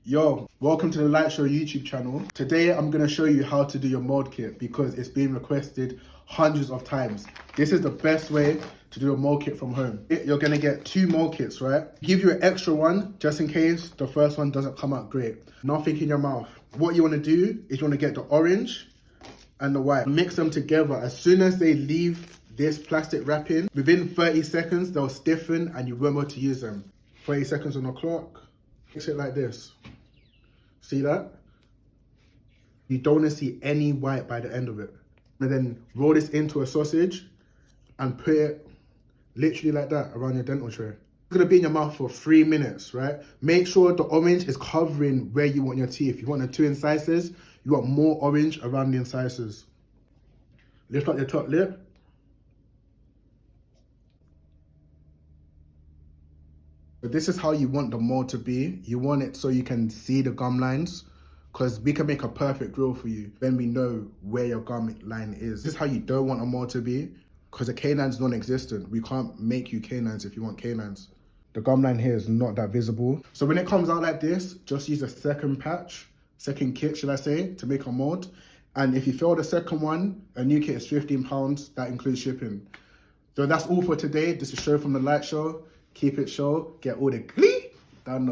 Yo, welcome to the Light Show YouTube channel. Today I'm going to show you how to do your mold kit because it's been requested hundreds of times. This is the best way to do a mold kit from home. You're going to get 2 mold kits, right? Give you an extra one just in case the first one doesn't come out great. Nothing in your mouth. What you want to do is you want to get the orange and the white. Mix them together. As soon as they leave this plastic wrapping, within 30 seconds they'll stiffen and you won't be able to use them. 30 seconds on the clock. Mix it like this. See that? You don't want to see any white by the end of it. And then roll this into a sausage and put it literally like that around your dental tray. It's going to be in your mouth for 3 minutes, right? Make sure the orange is covering where you want your teeth. You want the 2 incisors, you want more orange around the incisors. Lift up your top lip. But this is how you want the mold to be. You want it so you can see the gum lines, because we can make a perfect grill for you when we know where your gum line is. This is how you don't want a mold to be, because the canine's non-existent. We can't make you canines if you want canines. The gum line here is not that visible. So when it comes out like this, just use a second kit, should I say, to make a mold. And if you fail the second one, a new kit is £15. That includes shipping. So that's all for today. This is Show from the Light Show. Keep it show. Get all the glee. Done.